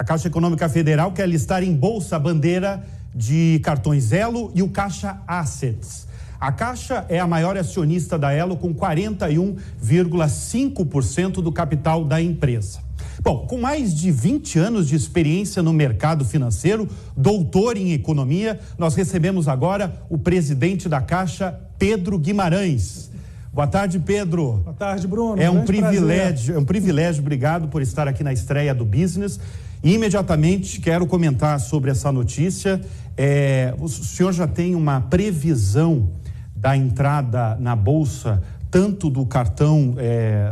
Caixa Econômica Federal quer listar em bolsa a bandeira de cartões Elo e o Caixa Assets. A Caixa é a maior acionista da Elo, com 41,5% do capital da empresa. Bom, com mais de 20 anos de experiência no mercado financeiro, doutor em economia, nós recebemos agora o presidente da Caixa, Pedro Guimarães. Boa tarde, Pedro. Boa tarde, Bruno. É um privilégio, obrigado por estar aqui na estreia do Business. E imediatamente quero comentar sobre essa notícia. O senhor já tem uma previsão da entrada na Bolsa, tanto do cartão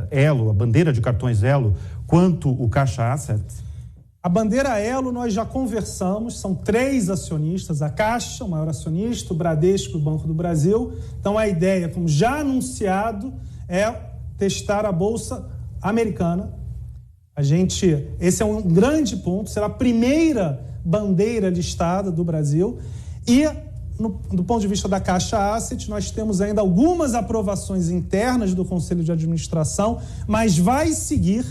Elo, a bandeira de cartões Elo, quanto o Caixa Assets? A bandeira Elo nós já conversamos, são 3 acionistas, a Caixa, o maior acionista, o Bradesco e o Banco do Brasil. Então a ideia, como já anunciado, é testar a Bolsa Americana. Esse é um grande ponto, será a primeira bandeira listada do Brasil. E do ponto de vista da Caixa Asset, nós temos ainda algumas aprovações internas do Conselho de Administração, mas vai seguir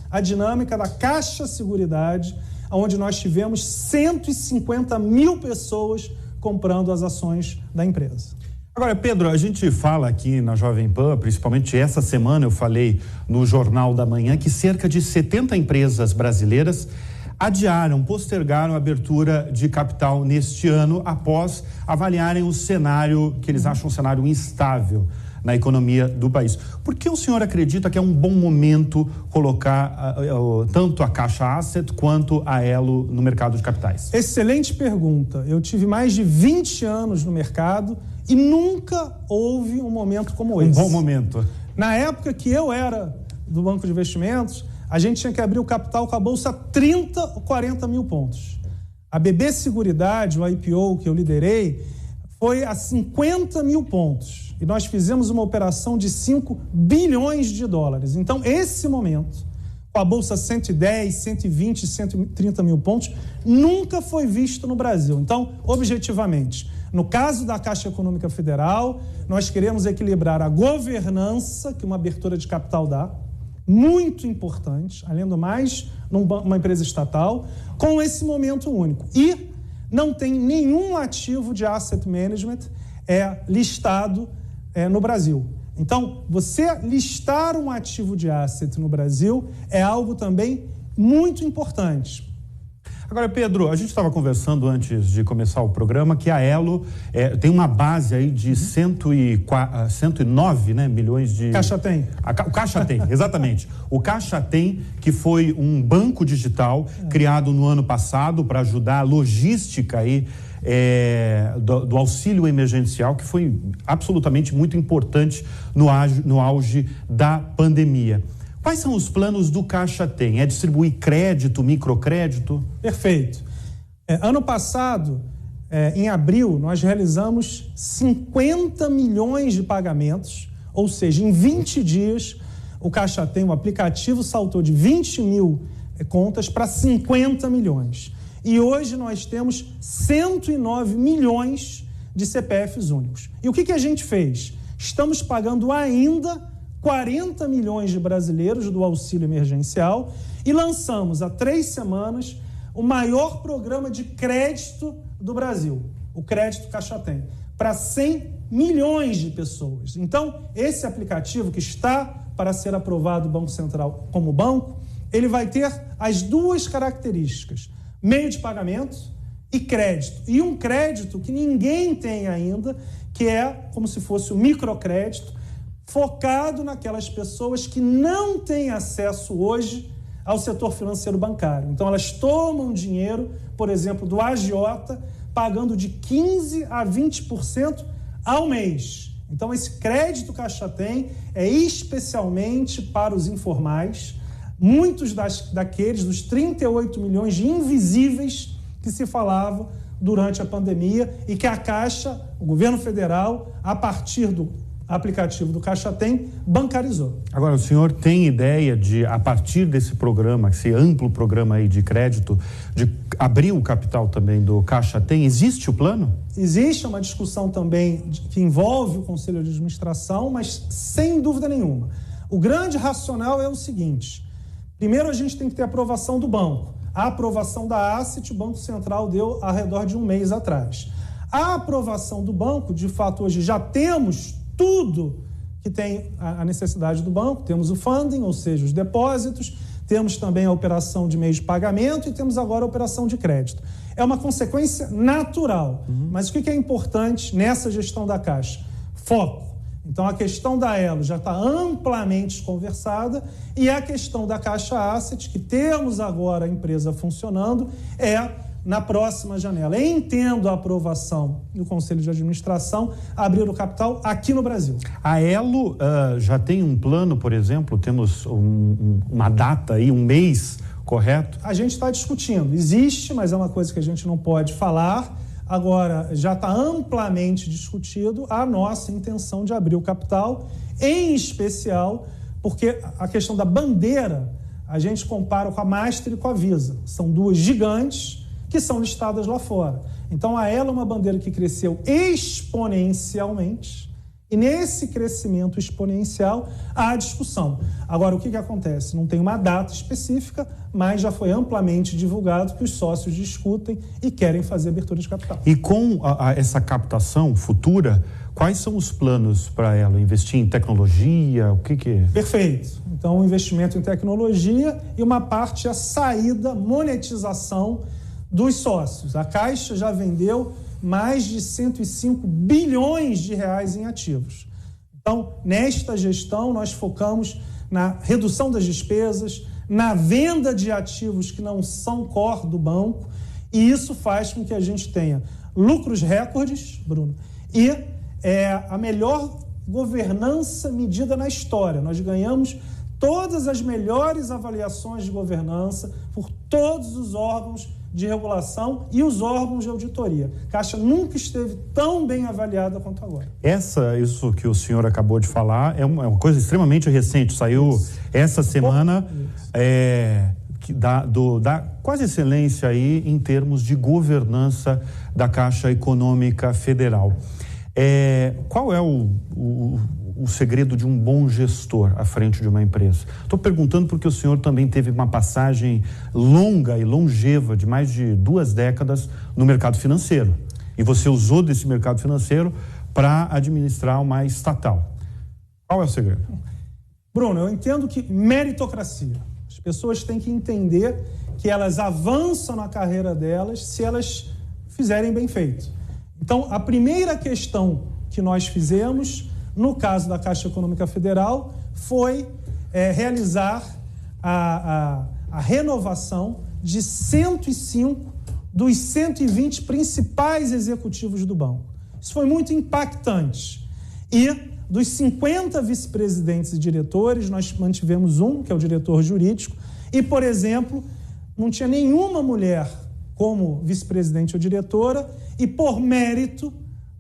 a dinâmica da Caixa Seguridade, onde nós tivemos 150 mil pessoas comprando as ações da empresa. Agora, Pedro, a gente fala aqui na Jovem Pan, principalmente essa semana eu falei no Jornal da Manhã, que cerca de 70 empresas brasileiras postergaram a abertura de capital neste ano após avaliarem o cenário que eles acham um cenário instável na economia do país. Por que o senhor acredita que é um bom momento colocar tanto a Caixa Asset quanto a Elo no mercado de capitais? Excelente pergunta. Eu tive mais de 20 anos no mercado e nunca houve um momento como esse. Um bom momento. Na época que eu era do Banco de Investimentos, a gente tinha que abrir o capital com a Bolsa a 30 ou 40 mil pontos. A BB Seguridade, o IPO que eu liderei, foi a 50 mil pontos. E nós fizemos uma operação de 5 bilhões de dólares. Então, esse momento, com a Bolsa 110, 120, 130 mil pontos, nunca foi visto no Brasil. Então, objetivamente, no caso da Caixa Econômica Federal, nós queremos equilibrar a governança que uma abertura de capital dá, muito importante, além do mais, numa empresa estatal, com esse momento único. E não tem nenhum ativo de asset management listado no Brasil. Então, você listar um ativo de asset no Brasil é algo também muito importante. Agora, Pedro, a gente estava conversando antes de começar o programa que a Elo tem uma base aí de 109 milhões de... Caixa Tem. O Caixa Tem, exatamente. O Caixa Tem, que foi um banco digital criado no ano passado para ajudar a logística aí, do auxílio emergencial, que foi absolutamente muito importante no auge da pandemia. Quais são os planos do Caixa Tem? É distribuir crédito, microcrédito? Perfeito. Ano passado, em abril, nós realizamos 50 milhões de pagamentos, ou seja, em 20 dias, o Caixa Tem, o aplicativo saltou de 20 mil contas para 50 milhões. E hoje nós temos 109 milhões de CPFs únicos. E o que a gente fez? Estamos pagando ainda 40 milhões de brasileiros do auxílio emergencial e lançamos há 3 semanas o maior programa de crédito do Brasil, o Crédito Caixa Tem, para 100 milhões de pessoas. Então, esse aplicativo que está para ser aprovado do Banco Central como banco, ele vai ter as 2 características: meio de pagamento e crédito. E um crédito que ninguém tem ainda, que é como se fosse o microcrédito, focado naquelas pessoas que não têm acesso hoje ao setor financeiro bancário. Então, elas tomam dinheiro, por exemplo, do agiota, pagando de 15% a 20% ao mês. Então, esse crédito Caixa Tem é especialmente para os informais, muitos daqueles, dos 38 milhões de invisíveis que se falava durante a pandemia e que a Caixa, o governo federal, a partir do aplicativo do Caixa Tem, bancarizou. Agora, o senhor tem ideia de, a partir desse programa, esse amplo programa aí de crédito, de abrir o capital também do Caixa Tem? Existe o plano? Existe uma discussão também que envolve o Conselho de Administração, mas sem dúvida nenhuma. O grande racional é o seguinte: primeiro a gente tem que ter aprovação do banco. A aprovação da Asset, o Banco Central deu ao redor de um mês atrás. A aprovação do banco, de fato, hoje já temos tudo que tem a necessidade do banco. Temos o funding, ou seja, os depósitos, temos também a operação de meios de pagamento e temos agora a operação de crédito. É uma consequência natural. Mas o que é importante nessa gestão da Caixa? Foco. Então, a questão da Elo já está amplamente conversada e a questão da Caixa Asset, que temos agora a empresa funcionando, é na próxima janela. Entendo a aprovação do Conselho de Administração abrir o capital aqui no Brasil. A Elo já tem um plano, por exemplo? Temos uma data aí, um mês, correto? A gente está discutindo. Existe, mas é uma coisa que a gente não pode falar. Agora, já está amplamente discutido a nossa intenção de abrir o capital, em especial porque a questão da bandeira a gente compara com a Master e com a Visa. São duas gigantes que são listadas lá fora. Então, a Elo é uma bandeira que cresceu exponencialmente e nesse crescimento exponencial há discussão. Agora, o que acontece? Não tem uma data específica, mas já foi amplamente divulgado que os sócios discutem e querem fazer abertura de capital. E com essa captação futura, quais são os planos para ela? Investir em tecnologia? O que é? Perfeito. Então, um investimento em tecnologia e uma parte a saída, monetização dos sócios. A Caixa já vendeu mais de 105 bilhões de reais em ativos. Então, nesta gestão, nós focamos na redução das despesas, na venda de ativos que não são core do banco, e isso faz com que a gente tenha lucros recordes, Bruno, e a melhor governança medida na história. Nós ganhamos todas as melhores avaliações de governança por todos os órgãos de regulação e os órgãos de auditoria. A Caixa nunca esteve tão bem avaliada quanto agora. Isso que o senhor acabou de falar é uma coisa extremamente recente. Saiu essa semana da quase excelência aí em termos de governança da Caixa Econômica Federal. Qual é o segredo de um bom gestor à frente de uma empresa? Estou perguntando porque o senhor também teve uma passagem longa e longeva de mais de 2 décadas no mercado financeiro. E você usou desse mercado financeiro para administrar uma estatal. Qual é o segredo? Bruno, eu entendo que meritocracia. As pessoas têm que entender que elas avançam na carreira delas se elas fizerem bem feito. Então, a primeira questão que nós fizemos no caso da Caixa Econômica Federal, foi realizar a renovação de 105 dos 120 principais executivos do banco. Isso foi muito impactante. E dos 50 vice-presidentes e diretores, nós mantivemos um, que é o diretor jurídico, e, por exemplo, não tinha nenhuma mulher como vice-presidente ou diretora, e por mérito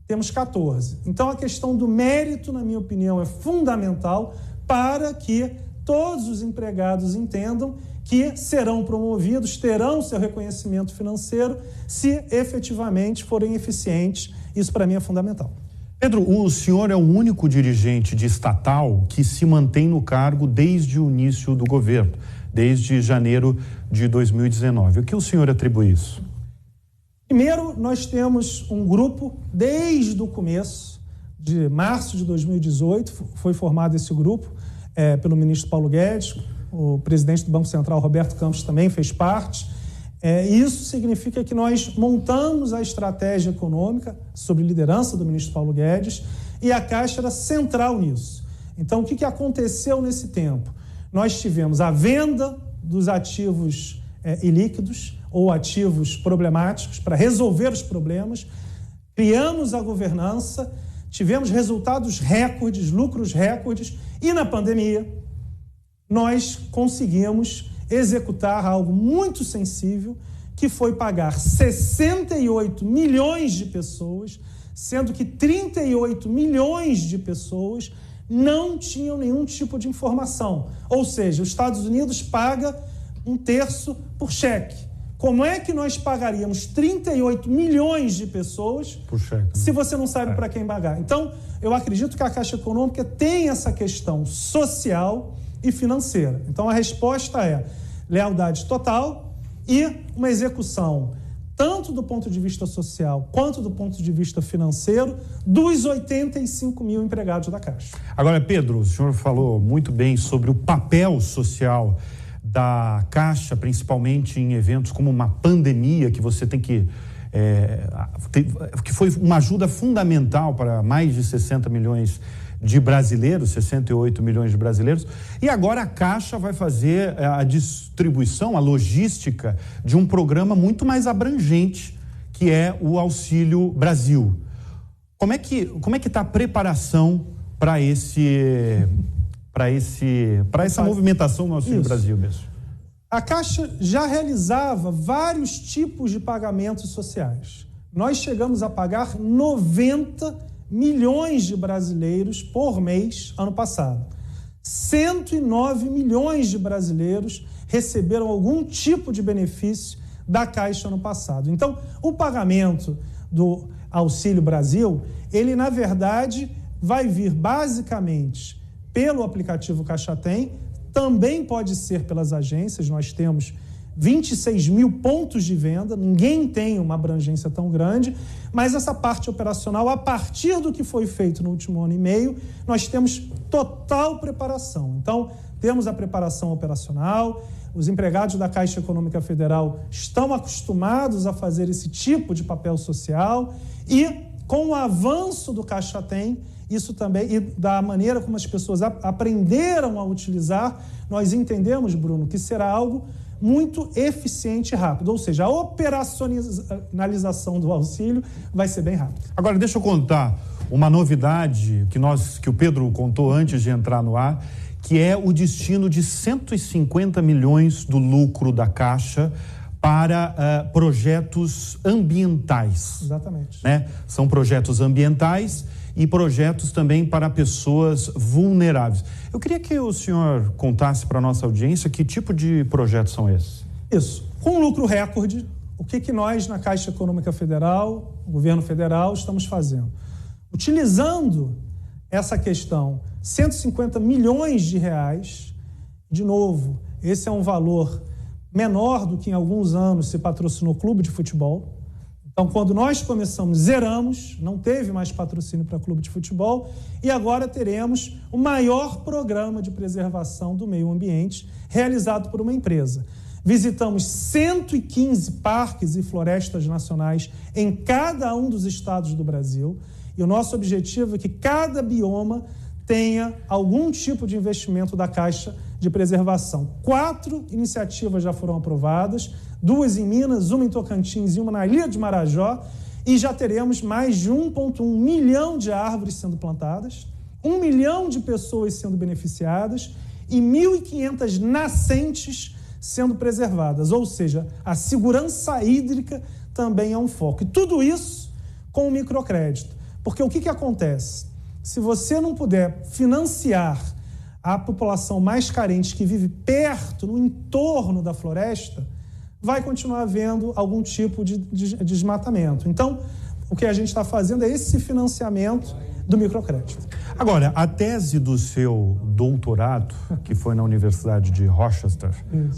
temos 14. Então, a questão do mérito, na minha opinião, é fundamental para que todos os empregados entendam que serão promovidos, terão seu reconhecimento financeiro, se efetivamente forem eficientes. Isso, para mim, é fundamental. Pedro, o senhor é o único dirigente de estatal que se mantém no cargo desde o início do governo, desde janeiro de 2019. O que o senhor atribui isso? Primeiro, nós temos um grupo, desde o começo, de março de 2018, foi formado esse grupo pelo ministro Paulo Guedes, o presidente do Banco Central, Roberto Campos, também fez parte. Isso significa que nós montamos a estratégia econômica sob liderança do ministro Paulo Guedes e a Caixa era central nisso. Então, o que aconteceu nesse tempo? Nós tivemos a venda dos ativos ilíquidos, ou ativos problemáticos, para resolver os problemas, criamos a governança, tivemos resultados recordes, lucros recordes, e na pandemia nós conseguimos executar algo muito sensível, que foi pagar 68 milhões de pessoas, sendo que 38 milhões de pessoas não tinham nenhum tipo de informação. Ou seja, os Estados Unidos paga 1/3 por cheque. Como é que nós pagaríamos 38 milhões de pessoas se você não sabe para quem pagar? Então, eu acredito que a Caixa Econômica tem essa questão social e financeira. Então, a resposta é lealdade total e uma execução, tanto do ponto de vista social quanto do ponto de vista financeiro, dos 85 mil empregados da Caixa. Agora, Pedro, o senhor falou muito bem sobre o papel social da Caixa, principalmente em eventos como uma pandemia, que você tem que foi uma ajuda fundamental para mais de 60 milhões de brasileiros, 68 milhões de brasileiros, e agora a Caixa vai fazer a distribuição, a logística de um programa muito mais abrangente, que é o Auxílio Brasil. Como é que está a preparação para essa movimentação no Auxílio Brasil mesmo? A Caixa já realizava vários tipos de pagamentos sociais. Nós chegamos a pagar 90 milhões de brasileiros por mês ano passado. 109 milhões de brasileiros receberam algum tipo de benefício da Caixa ano passado. Então, o pagamento do Auxílio Brasil, ele, na verdade, vai vir basicamente pelo aplicativo Caixa Tem, também pode ser pelas agências. Nós temos 26 mil pontos de venda, ninguém tem uma abrangência tão grande, mas essa parte operacional, a partir do que foi feito no último ano e meio, nós temos total preparação. Então, temos a preparação operacional, os empregados da Caixa Econômica Federal estão acostumados a fazer esse tipo de papel social e, com o avanço do Caixa Tem, isso também, e da maneira como as pessoas aprenderam a utilizar, nós entendemos, Bruno, que será algo muito eficiente e rápido, ou seja, a operacionalização do auxílio vai ser bem rápida. Agora, deixa eu contar uma novidade que o Pedro contou antes de entrar no ar, que é o destino de 150 milhões do lucro da Caixa para projetos ambientais. Exatamente. Né? São projetos ambientais e projetos também para pessoas vulneráveis. Eu queria que o senhor contasse para a nossa audiência que tipo de projetos são esses. Isso. Com lucro recorde, o que nós na Caixa Econômica Federal, o governo federal, estamos fazendo? Utilizando essa questão, 150 milhões de reais, de novo, esse é um valor menor do que em alguns anos se patrocinou clube de futebol. Então, quando nós começamos, zeramos, não teve mais patrocínio para clube de futebol e agora teremos o maior programa de preservação do meio ambiente realizado por uma empresa. Visitamos 115 parques e florestas nacionais em cada um dos estados do Brasil e o nosso objetivo é que cada bioma tenha algum tipo de investimento da Caixa de preservação. 4 iniciativas já foram aprovadas, 2 em Minas, uma em Tocantins e uma na Ilha de Marajó, e já teremos mais de 1,1 milhão de árvores sendo plantadas, 1 milhão de pessoas sendo beneficiadas e 1.500 nascentes sendo preservadas, ou seja, a segurança hídrica também é um foco. E tudo isso com o microcrédito, porque o que acontece? Se você não puder financiar a população mais carente que vive perto, no entorno da floresta, vai continuar havendo algum tipo de desmatamento. Então, o que a gente está fazendo é esse financiamento do microcrédito. Agora, a tese do seu doutorado, que foi na Universidade de Rochester,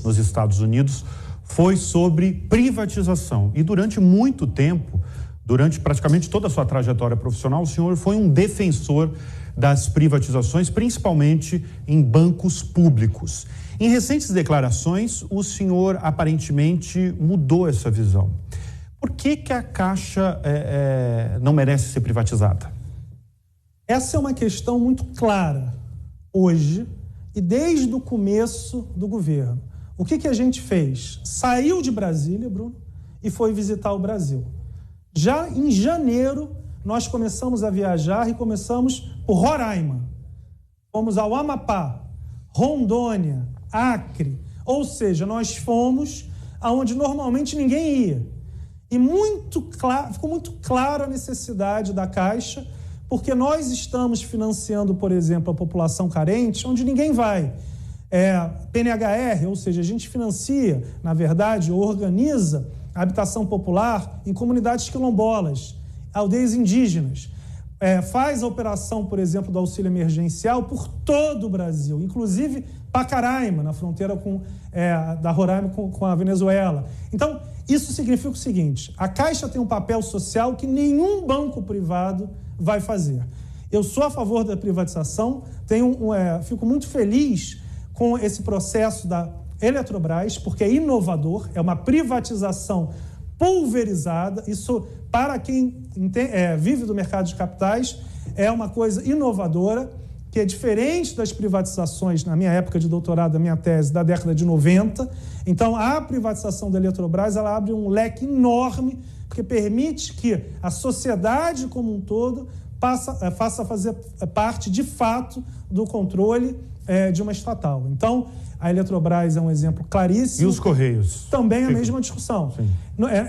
nos Estados Unidos, foi sobre privatização. E durante muito tempo, durante praticamente toda a sua trajetória profissional, o senhor foi um defensor das privatizações, principalmente em bancos públicos. Em recentes declarações, o senhor aparentemente mudou essa visão. Por que a Caixa não merece ser privatizada? Essa é uma questão muito clara hoje e desde o começo do governo. O que a gente fez? Saiu de Brasília, Bruno, e foi visitar o Brasil. Já em janeiro, nós começamos a viajar e começamos por Roraima. Fomos ao Amapá, Rondônia, Acre. Ou seja, nós fomos aonde normalmente ninguém ia. E ficou muito clara a necessidade da Caixa, porque nós estamos financiando, por exemplo, a população carente, onde ninguém vai. PNHR, ou seja, a gente financia, na verdade, organiza a habitação popular em comunidades quilombolas, aldeias indígenas. faz a operação, por exemplo, do auxílio emergencial por todo o Brasil, inclusive Pacaraima, na fronteira da Roraima com a Venezuela. Então, isso significa o seguinte: a Caixa tem um papel social que nenhum banco privado vai fazer. Eu sou a favor da privatização, fico muito feliz com esse processo da Eletrobras, porque é inovador, é uma privatização pulverizada. Isso, para quem vive do mercado de capitais, é uma coisa inovadora, que é diferente das privatizações, na minha época de doutorado, da minha tese, da década de 90. Então, a privatização da Eletrobras, ela abre um leque enorme, porque permite que a sociedade como um todo faça fazer parte, de fato, do controle de uma estatal. Então, a Eletrobras é um exemplo claríssimo. E os Correios? Também a mesma discussão. Sim.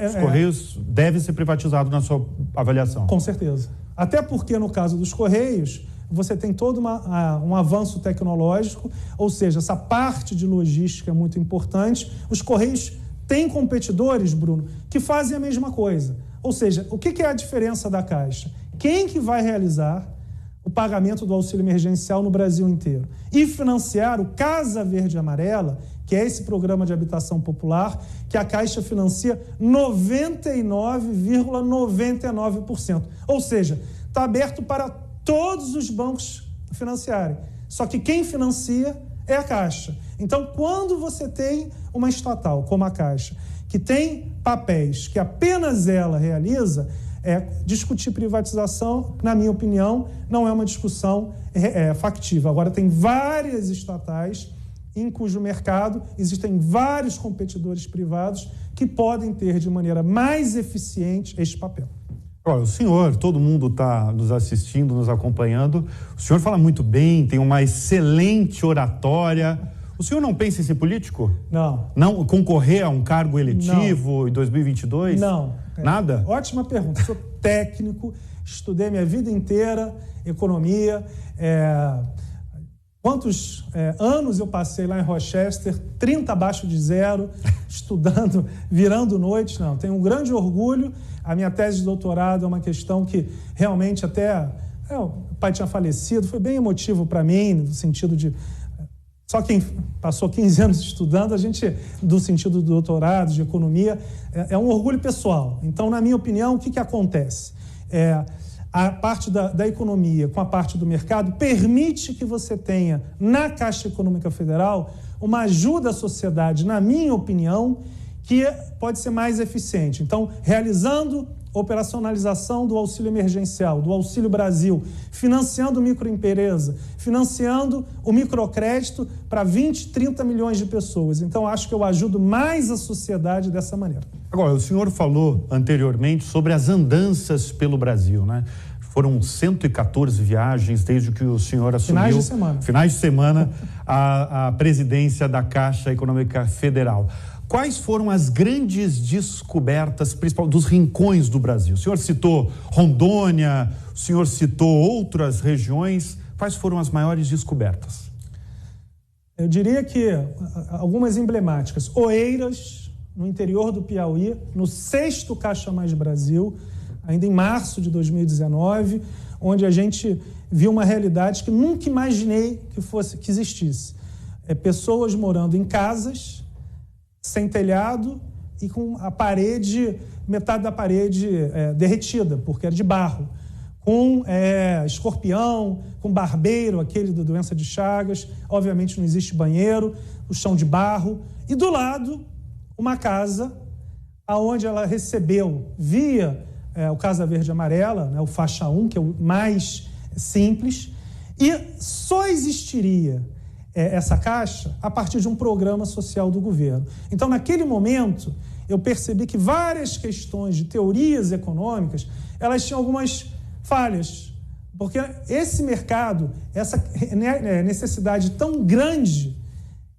Os Correios devem ser privatizados na sua avaliação? Com certeza. Até porque, no caso dos Correios, você tem todo um avanço tecnológico, ou seja, essa parte de logística é muito importante. Os Correios têm competidores, Bruno, que fazem a mesma coisa. Ou seja, o que é a diferença da Caixa? Quem que vai realizar o pagamento do auxílio emergencial no Brasil inteiro e financiar o Casa Verde e Amarela, que é esse programa de habitação popular, que a Caixa financia 99,99%. Ou seja, está aberto para todos os bancos financiarem. Só que quem financia é a Caixa. Então, quando você tem uma estatal como a Caixa, que tem papéis que apenas ela realiza, discutir privatização, na minha opinião, não é uma discussão factível. Agora, tem várias estatais em cujo mercado existem vários competidores privados que podem ter de maneira mais eficiente este papel. Olha, o senhor, todo mundo está nos assistindo, nos acompanhando. O senhor fala muito bem, tem uma excelente oratória. O senhor não pensa em ser político? Não. Não concorrer a um cargo eletivo em 2022? Não. Nada? Ótima pergunta. Sou técnico, estudei minha vida inteira economia. Quantos anos eu passei lá em Rochester, 30 abaixo de zero, estudando, virando noite? Não, tenho um grande orgulho. A minha tese de doutorado é uma questão que realmente até... o pai tinha falecido, foi bem emotivo para mim, no sentido de... Só quem passou 15 anos estudando, a gente, do sentido do doutorado, de economia, é um orgulho pessoal. Então, na minha opinião, o que acontece? A parte da economia com a parte do mercado permite que você tenha, na Caixa Econômica Federal, uma ajuda à sociedade, na minha opinião, que pode ser mais eficiente. Então, realizando operacionalização do auxílio emergencial, do Auxílio Brasil, financiando microempresa, financiando o microcrédito para 20, 30 milhões de pessoas. Então, acho que eu ajudo mais a sociedade dessa maneira. Agora, o senhor falou anteriormente sobre as andanças pelo Brasil, né? Foram 114 viagens desde que o senhor assumiu... Finais de semana, a presidência da Caixa Econômica Federal. Quais foram as grandes descobertas, principalmente dos rincões do Brasil? O senhor citou Rondônia, o senhor citou outras regiões. Quais foram as maiores descobertas? Eu diria que algumas emblemáticas. Oeiras, no interior do Piauí, no 6º Caixa Mais Brasil, ainda em março de 2019, onde a gente viu uma realidade que nunca imaginei que existisse. Pessoas morando em casas, sem telhado e com a parede, metade da parede derretida, porque era de barro, com escorpião, com barbeiro, aquele da doença de Chagas, obviamente não existe banheiro, o chão de barro, e do lado uma casa onde ela recebeu via o Casa Verde e Amarela, né, o faixa 1, que é o mais simples, e só existiria essa caixa a partir de um programa social do governo. Então, naquele momento, eu percebi que várias questões de teorias econômicas, elas tinham algumas falhas, porque esse mercado, essa necessidade tão grande,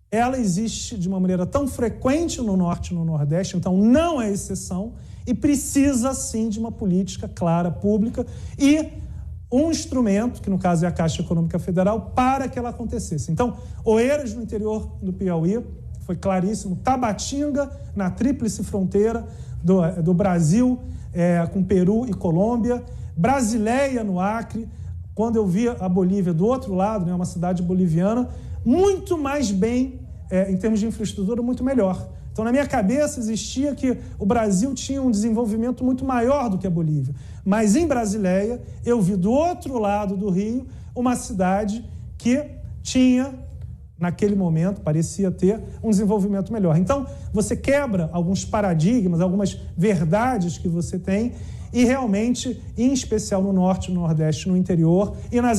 ela existe de uma maneira tão frequente no Norte e no Nordeste, então não é exceção, e precisa, sim, de uma política clara, pública, e um instrumento, que no caso é a Caixa Econômica Federal, para que ela acontecesse. Então, Oeiras, no interior do Piauí, foi claríssimo. Tabatinga, na tríplice fronteira do Brasil, com Peru e Colômbia. Brasileia, no Acre, quando eu vi a Bolívia do outro lado, né, uma cidade boliviana, muito mais bem, em termos de infraestrutura, muito melhor. Então, na minha cabeça, existia que o Brasil tinha um desenvolvimento muito maior do que a Bolívia. Mas, em Brasileia, eu vi do outro lado do rio uma cidade que tinha, naquele momento, parecia ter um desenvolvimento melhor. Então, você quebra alguns paradigmas, algumas verdades que você tem e, realmente, em especial no Norte, no Nordeste, no interior e na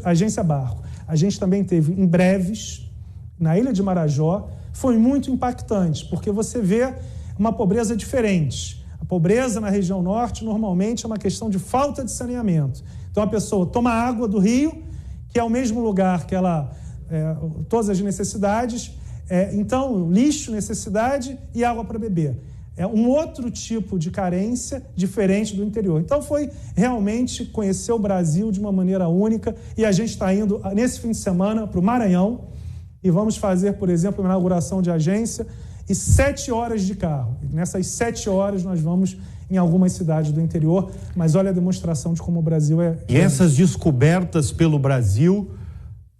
agência Barco. A gente também teve, em Breves, na Ilha de Marajó, foi muito impactante, porque você vê uma pobreza diferente. A pobreza na região norte, normalmente, é uma questão de falta de saneamento. Então, a pessoa toma água do rio, que é o mesmo lugar que ela... todas as necessidades, então, lixo, necessidade e água para beber. É um outro tipo de carência diferente do interior. Então, foi realmente conhecer o Brasil de uma maneira única e a gente está indo, nesse fim de semana, para o Maranhão, e vamos fazer, por exemplo, uma inauguração de agência e 7 horas de carro. E nessas 7 horas nós vamos em algumas cidades do interior, mas olha a demonstração de como o Brasil é... E essas descobertas pelo Brasil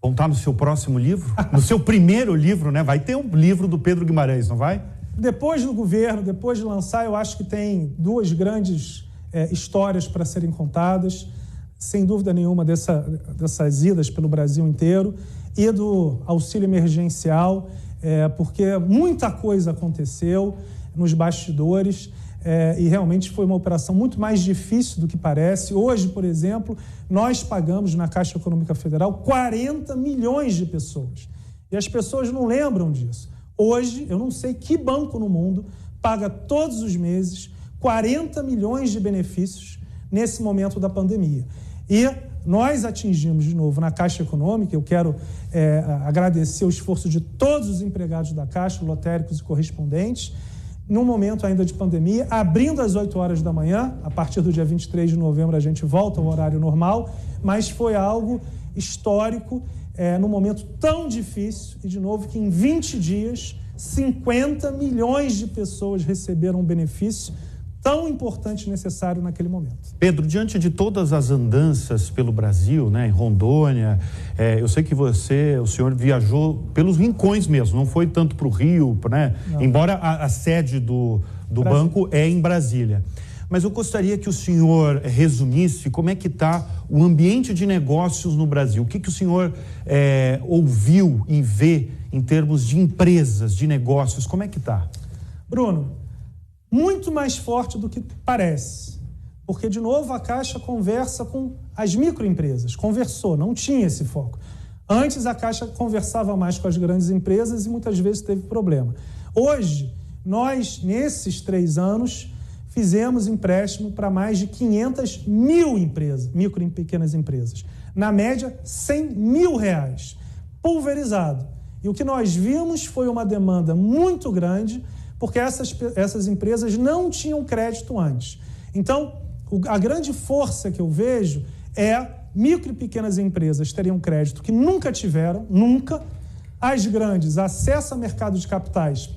vão estar no seu próximo livro? No seu primeiro livro, né? Vai ter um livro do Pedro Guimarães, não vai? Depois do governo, depois de lançar, eu acho que tem 2 grandes histórias para serem contadas, sem dúvida nenhuma, dessas idas pelo Brasil inteiro, e do auxílio emergencial, porque muita coisa aconteceu nos bastidores e realmente foi uma operação muito mais difícil do que parece. Hoje, por exemplo, nós pagamos na Caixa Econômica Federal 40 milhões de pessoas. E as pessoas não lembram disso. Hoje, eu não sei que banco no mundo paga todos os meses 40 milhões de benefícios nesse momento da pandemia. E nós atingimos, de novo, na Caixa Econômica, eu quero agradecer o esforço de todos os empregados da Caixa, lotéricos e correspondentes, num momento ainda de pandemia, abrindo às 8 horas da manhã, a partir do dia 23 de novembro a gente volta ao horário normal, mas foi algo histórico, num momento tão difícil, e de novo que em 20 dias, 50 milhões de pessoas receberam um benefício tão importante e necessário naquele momento. Pedro, diante de todas as andanças pelo Brasil, né, em Rondônia, eu sei que o senhor viajou pelos rincões mesmo, não foi tanto para o Rio, né? Embora a sede do banco é em Brasília. Mas eu gostaria que o senhor resumisse como é que está o ambiente de negócios no Brasil. O que o senhor ouviu e vê em termos de empresas, de negócios, como é que está? Bruno, muito mais forte do que parece, porque, de novo, a Caixa conversa com as microempresas, conversou, não tinha esse foco. Antes, a Caixa conversava mais com as grandes empresas e muitas vezes teve problema. Hoje, nós, nesses 3 anos, fizemos empréstimo para mais de 500 mil empresas, micro e pequenas empresas. Na média, R$100 mil, pulverizado. E o que nós vimos foi uma demanda muito grande, porque essas empresas não tinham crédito antes. Então, a grande força que eu vejo é micro e pequenas empresas teriam crédito que nunca tiveram, nunca. As grandes, acesso a mercado de capitais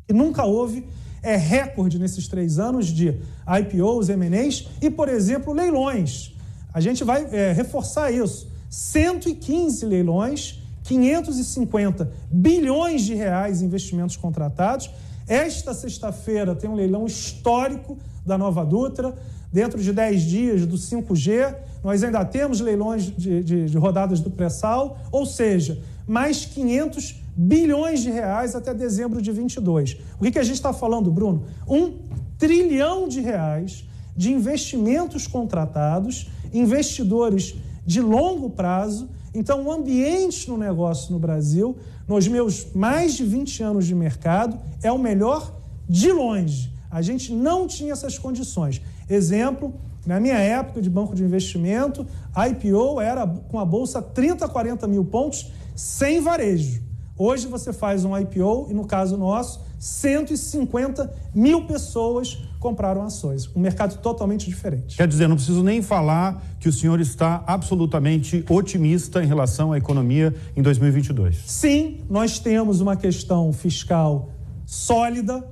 que nunca houve, recorde nesses 3 anos de IPOs, M&As e, por exemplo, leilões. A gente vai reforçar isso. 115 leilões, 550 bilhões de reais em investimentos contratados. Esta sexta-feira tem um leilão histórico da Nova Dutra, dentro de 10 dias do 5G, nós ainda temos leilões de rodadas do pré-sal, ou seja, mais 500 bilhões de reais até dezembro de 22. O que a gente está falando, Bruno? R$1 trilhão de investimentos contratados, investidores de longo prazo. Então, o ambiente no negócio no Brasil, nos meus mais de 20 anos de mercado, é o melhor de longe. A gente não tinha essas condições. Exemplo, na minha época de banco de investimento, a IPO era com a bolsa 30, 40 mil pontos, sem varejo. Hoje você faz um IPO e, no caso nosso, 150 mil pessoas compraram ações. Um mercado totalmente diferente. Quer dizer, não preciso nem falar que o senhor está absolutamente otimista em relação à economia em 2022. Sim, nós temos uma questão fiscal sólida.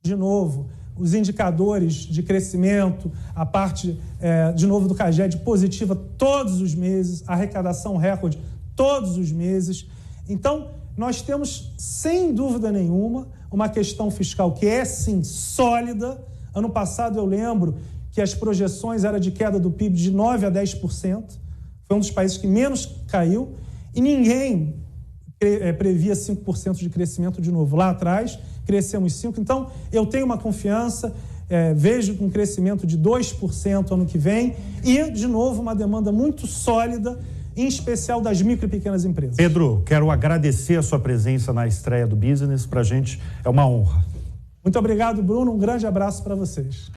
De novo, os indicadores de crescimento, a parte, de novo, do CAGED positiva todos os meses, arrecadação recorde todos os meses. Então, nós temos, sem dúvida nenhuma, uma questão fiscal que é, sim, sólida. Ano passado, eu lembro que as projeções eram de queda do PIB de 9% a 10%. Foi um dos países que menos caiu. E ninguém previa 5% de crescimento de novo. Lá atrás, crescemos 5%. Então, eu tenho uma confiança, vejo um crescimento de 2% ano que vem e, de novo, uma demanda muito sólida, em especial das micro e pequenas empresas. Pedro, quero agradecer a sua presença na estreia do Business. Para a gente é uma honra. Muito obrigado, Bruno. Um grande abraço para vocês.